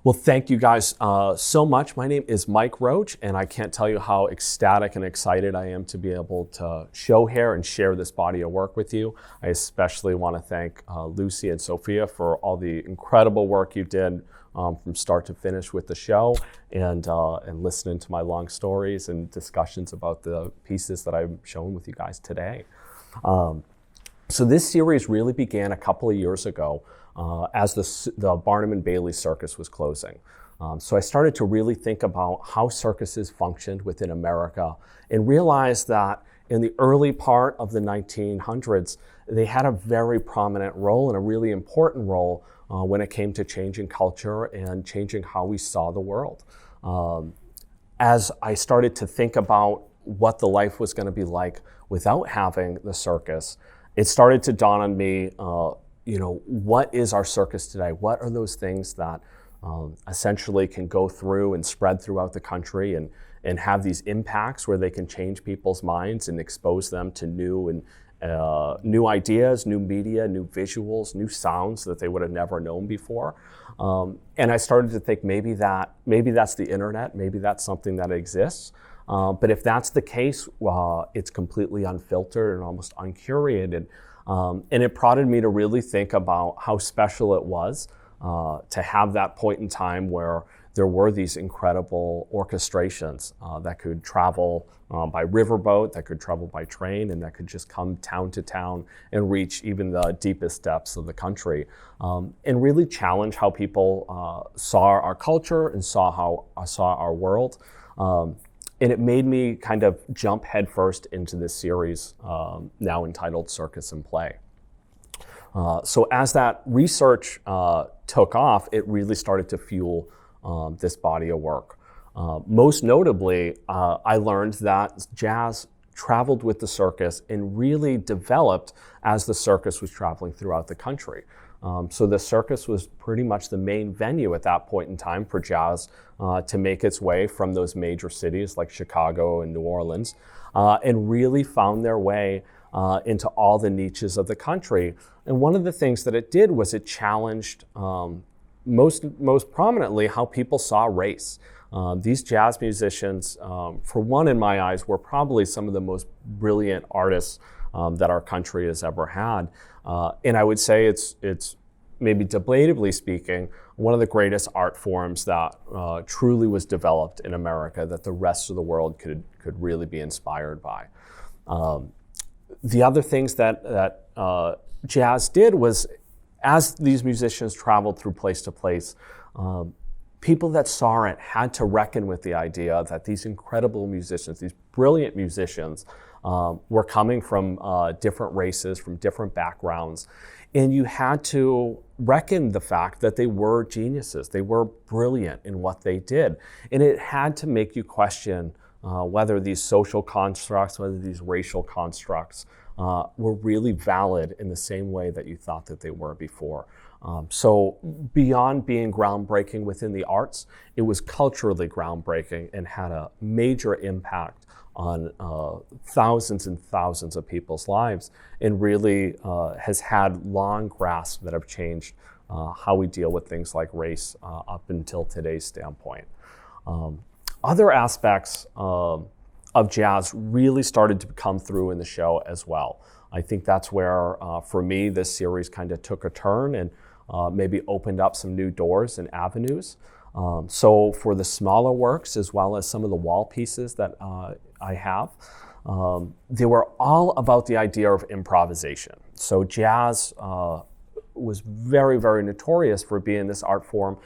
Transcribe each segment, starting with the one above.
Well, thank you guys so much. My name is Mike Roche, and I can't tell you how ecstatic and excited I am to be able to show here and share this body of work with you. I especially want to thank Lucy and Sophia for all the incredible work you did from start to finish with the show, and listening to my long stories and discussions about the pieces that I'm showing with you guys today. So this series really began a couple of years ago as the Barnum and Bailey Circus was closing. So I started to really think about how circuses functioned within America and realized that in the early part of the 1900s, they had a very prominent role and a really important role when it came to changing culture and changing how we saw the world. As I started to think about what the life was going to be like without having the circus, it started to dawn on me, what is our circus today? What are those things that essentially can go through and spread throughout the country and have these impacts where they can change people's minds and expose them to new ideas, new media, new visuals, new sounds that they would have never known before. And I started to think maybe that's the internet, maybe that's something that exists. But if that's the case, it's completely unfiltered and almost uncurated. And it prodded me to really think about how special it was to have that point in time where there were these incredible orchestrations that could travel by riverboat, that could travel by train, and that could just come town to town and reach even the deepest depths of the country, and really challenge how people saw our culture and saw our world. And it made me kind of jump headfirst into this series, now entitled Circus and Play. So as that research took off, it really started to fuel this body of work. Most notably, I learned that jazz traveled with the circus and really developed as the circus was traveling throughout the country. So the circus was pretty much the main venue at that point in time for jazz to make its way from those major cities like Chicago and New Orleans, and really found their way into all the niches of the country. And one of the things that it did was it challenged most prominently how people saw race. These jazz musicians, for one in my eyes, were probably some of the most brilliant artists that our country has ever had. And I would say it's maybe debatably speaking, one of the greatest art forms that truly was developed in America that the rest of the world could really be inspired by. The other things that jazz did was, as these musicians traveled through place to place, people that saw it had to reckon with the idea that these incredible musicians, these brilliant musicians, were coming from different races, from different backgrounds. And you had to reckon the fact that they were geniuses. They were brilliant in what they did. And it had to make you question whether these social constructs, whether these racial constructs were really valid in the same way that you thought that they were before. So beyond being groundbreaking within the arts, it was culturally groundbreaking and had a major impact on thousands and thousands of people's lives, and really has had long grasps that have changed how we deal with things like race up until today's standpoint. Other aspects of jazz really started to come through in the show as well. I think that's where, for me, this series kind of took a turn and maybe opened up some new doors and avenues. So for the smaller works, as well as some of the wall pieces that I have, they were all about the idea of improvisation. So jazz was very, very notorious for being this art form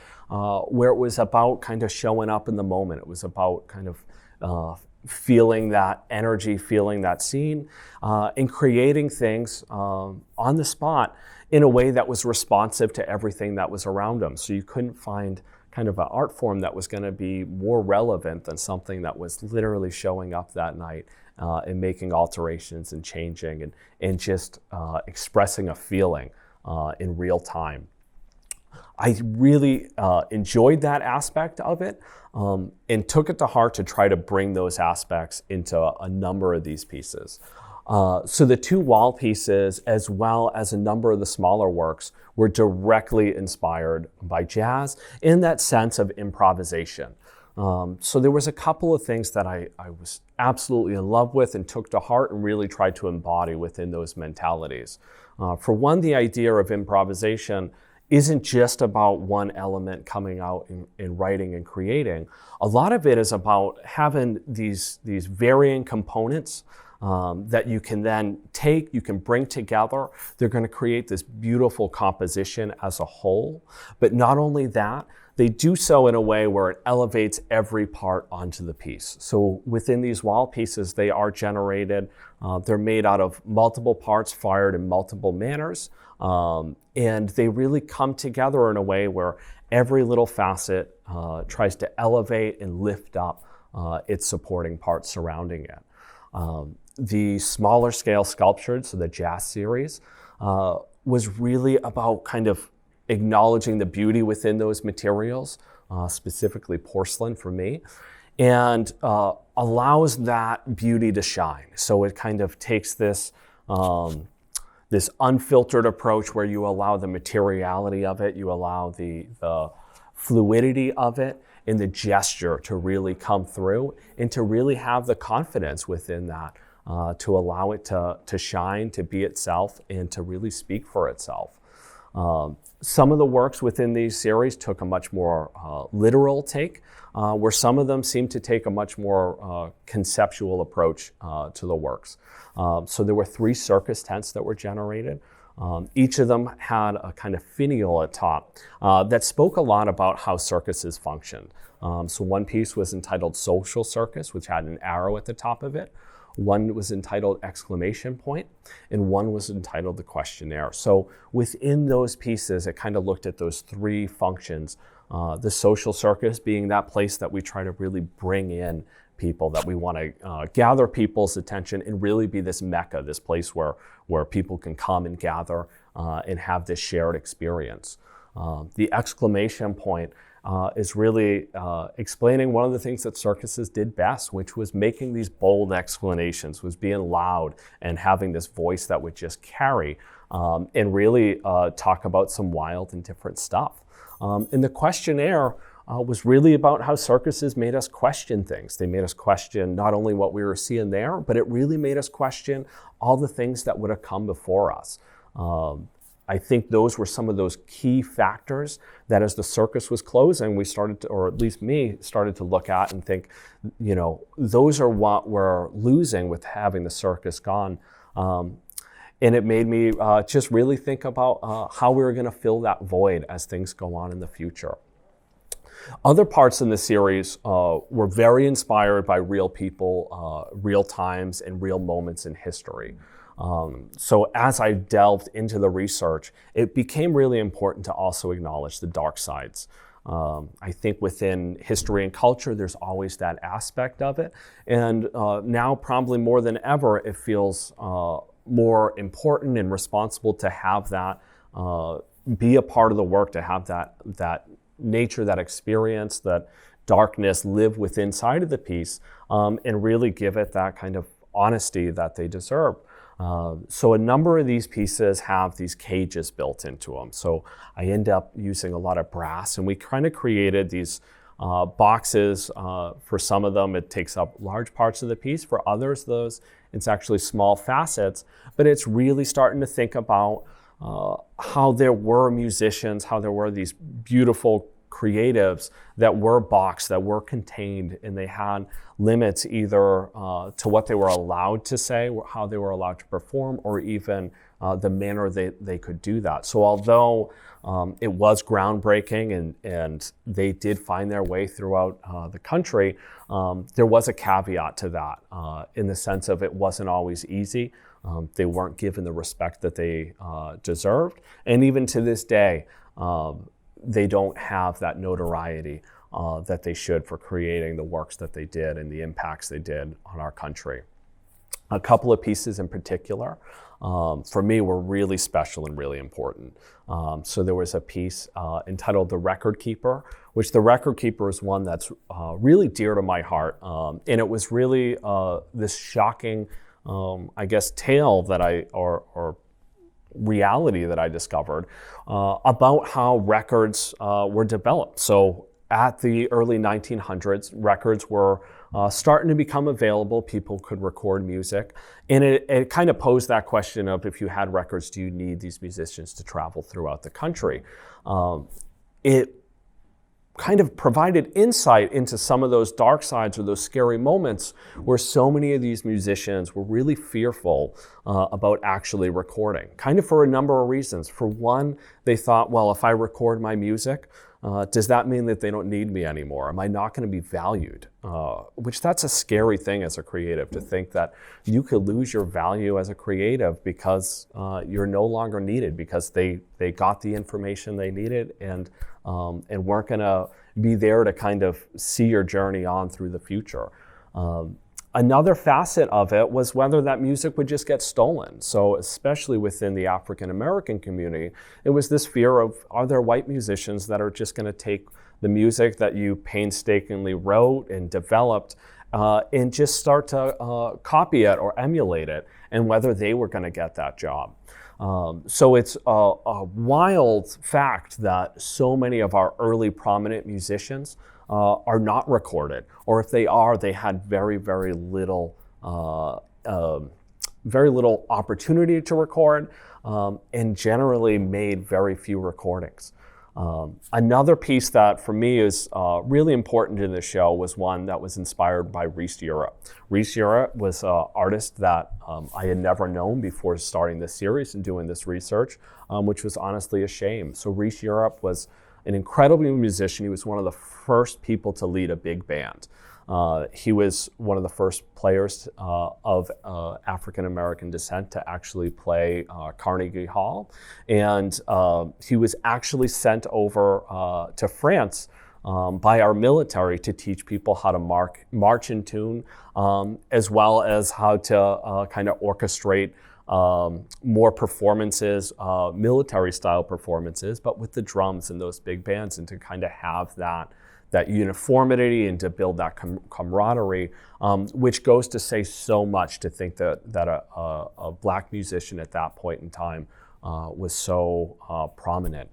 where it was about kind of showing up in the moment. It was about kind of feeling that energy, feeling that scene, and creating things on the spot in a way that was responsive to everything that was around them. So you couldn't find kind of an art form that was going to be more relevant than something that was literally showing up that night and making alterations and changing and just expressing a feeling in real time. I really enjoyed that aspect of it and took it to heart to try to bring those aspects into a number of these pieces. So the two wall pieces, as well as a number of the smaller works, were directly inspired by jazz in that sense of improvisation. So there was a couple of things that I was absolutely in love with and took to heart and really tried to embody within those mentalities. For one, the idea of improvisation isn't just about one element coming out in writing and creating. A lot of it is about having these varying components that you can then take, you can bring together. They're going to create this beautiful composition as a whole. But not only that, they do so in a way where it elevates every part onto the piece. So within these wall pieces, they are generated, they're made out of multiple parts fired in multiple manners, and they really come together in a way where every little facet tries to elevate and lift up its supporting parts surrounding it. The smaller scale sculptures, so the jazz series, was really about kind of acknowledging the beauty within those materials, specifically porcelain for me, and allows that beauty to shine. So it kind of takes this this unfiltered approach where you allow the materiality of it, you allow the fluidity of it, and the gesture to really come through, and to really have the confidence within that to allow it to shine, to be itself, and to really speak for itself. Some of the works within these series took a much more literal take, where some of them seem to take a much more conceptual approach to the works. So there were 3 circus tents that were generated. Each of them had a kind of finial at top that spoke a lot about how circuses functioned. So one piece was entitled Social Circus, which had an arrow at the top of it. One was entitled Exclamation Point, and one was entitled The Questionnaire. So within those pieces, it kind of looked at those 3 functions. The social circus being that place that we try to really bring in people, that we want to gather people's attention and really be this mecca, this place where people can come and gather and have this shared experience. The exclamation point is really explaining one of the things that circuses did best, which was making these bold explanations, was being loud and having this voice that would just carry and really talk about some wild and different stuff. And the questionnaire was really about how circuses made us question things. They made us question not only what we were seeing there, but it really made us question all the things that would have come before us. I think those were some of those key factors that as the circus was closing, we started to, or at least me, started to look at and think, you know, those are what we're losing with having the circus gone. And it made me just really think about how we were going to fill that void as things go on in the future. Other parts in the series were very inspired by real people, real times, and real moments in history. So as I delved into the research, it became really important to also acknowledge the dark sides. I think within history and culture, there's always that aspect of it. And now probably more than ever, it feels more important and responsible to have that be a part of the work, to have that nature, that experience, that darkness live within inside of the piece, and really give it that kind of honesty that they deserve. So a number of these pieces have these cages built into them. So I end up using a lot of brass, and we kind of created these boxes. For some of them, it takes up large parts of the piece. For others, it's actually small facets, but it's really starting to think about how there were musicians, how there were these beautiful creatives that were boxed, that were contained, and they had limits either to what they were allowed to say, how they were allowed to perform, or even the manner they could do that. So although it was groundbreaking and they did find their way throughout the country, there was a caveat to that in the sense of it wasn't always easy. They weren't given the respect that they deserved. And even to this day, they don't have that notoriety that they should for creating the works that they did and the impacts they did on our country. A couple of pieces in particular, for me, were really special and really important. So there was a piece entitled The Record Keeper, which The Record Keeper is one that's really dear to my heart. And it was really this shocking I guess, tale that or reality that I discovered about how records were developed. So at the early 1900s, records were starting to become available. People could record music. And it kind of posed that question of, if you had records, do you need these musicians to travel throughout the country? It kind of provided insight into some of those dark sides or those scary moments where so many of these musicians were really fearful about actually recording, kind of for a number of reasons. For one, they thought, well, if I record my music, does that mean that they don't need me anymore? Am I not going to be valued? Which that's a scary thing as a creative, to think that you could lose your value as a creative because you're no longer needed, because they got the information they needed and weren't going to be there to kind of see your journey on through the future. Another facet of it was whether that music would just get stolen. So especially within the African American community, it was this fear of, are there white musicians that are just going to take the music that you painstakingly wrote and developed and just start to copy it or emulate it, and whether they were going to get that job. So it's a wild fact that so many of our early prominent musicians are not recorded, or if they are, they had very little opportunity to record, and generally made very few recordings. Another piece that for me is really important in the show was one that was inspired by Reese Europe. Reese Europe was an artist that I had never known before starting this series and doing this research, which was honestly a shame. So Reese Europe was an incredible musician. He was one of the first people to lead a big band. He was one of the first players of African American descent to actually play Carnegie Hall. And he was actually sent over to France by our military to teach people how to march in tune, as well as how to kind of orchestrate more performances, military style performances, but with the drums and those big bands, and to kind of have that uniformity and to build that camaraderie, which goes to say so much, to think that a Black musician at that point in time was so prominent.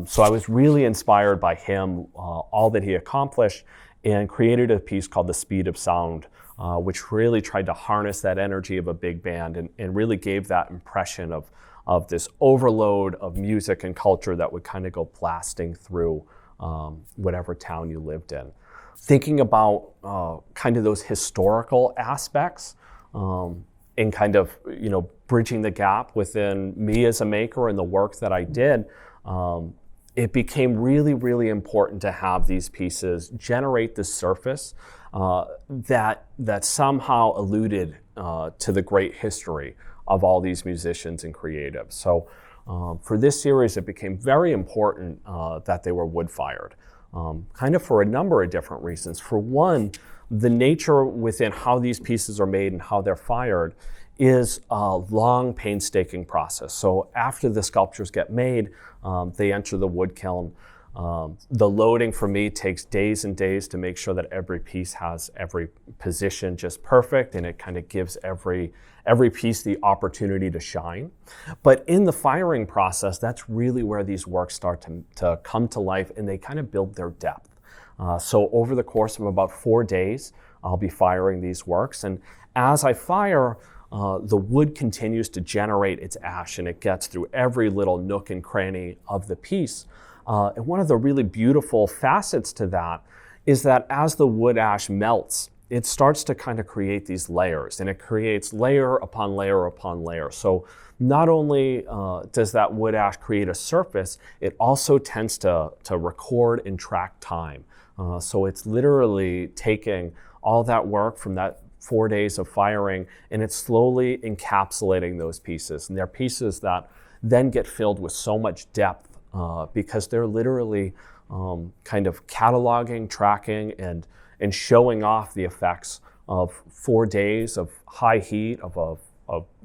So I was really inspired by him, all that he accomplished, and created a piece called The Speed of Sound, which really tried to harness that energy of a big band and really gave that impression of this overload of music and culture that would kind of go blasting through whatever town you lived in. Thinking about kind of those historical aspects and kind of, bridging the gap within me as a maker and the work that I did, it became really important to have these pieces generate the surface that somehow alluded to the great history of all these musicians and creatives. So for this series, it became very important that they were wood-fired, kind of for a number of different reasons. For one, the nature within how these pieces are made and how they're fired is a long, painstaking process. So after the sculptures get made, they enter the wood kiln. The loading for me takes days and days to make sure that every piece has every position just perfect, and it kind of gives every piece the opportunity to shine. But in the firing process, that's really where these works start to come to life, and they kind of build their depth. So over the course of about 4 days, I'll be firing these works, and as I fire, the wood continues to generate its ash, and it gets through every little nook and cranny of the piece. And one of the really beautiful facets to that is that as the wood ash melts, it starts to kind of create these layers, and it creates layer upon layer upon layer. So not only does that wood ash create a surface, it also tends to record and track time. So it's literally taking all that work from that 4 days of firing, and it's slowly encapsulating those pieces. And they're pieces that then get filled with so much depth because they're literally kind of cataloging, tracking, and showing off the effects of 4 days of high heat, of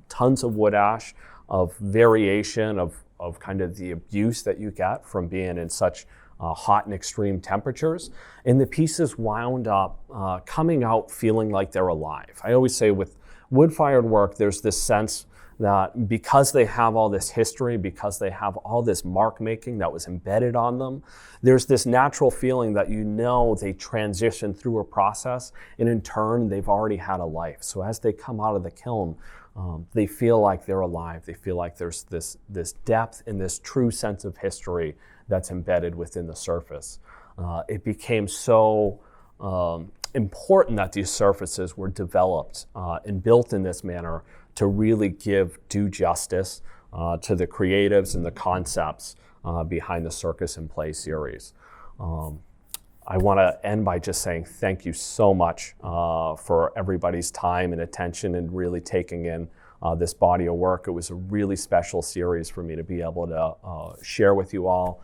tons of wood ash, of variation, of kind of the abuse that you get from being in such hot and extreme temperatures. And the pieces wound up coming out feeling like they're alive. I always say with wood-fired work, there's this sense that because they have all this history, because they have all this mark making that was embedded on them, there's this natural feeling that they transition through a process, and in turn, they've already had a life. So as they come out of the kiln, they feel like they're alive. They feel like there's this depth and this true sense of history that's embedded within the surface. It became so important that these surfaces were developed and built in this manner to really give due justice to the creatives and the concepts behind the Circus in Play series. I want to end by just saying thank you so much for everybody's time and attention and really taking in this body of work. It was a really special series for me to be able to share with you all,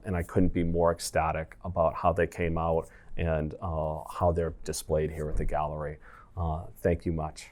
and I couldn't be more ecstatic about how they came out and how they're displayed here at the gallery. Thank you much.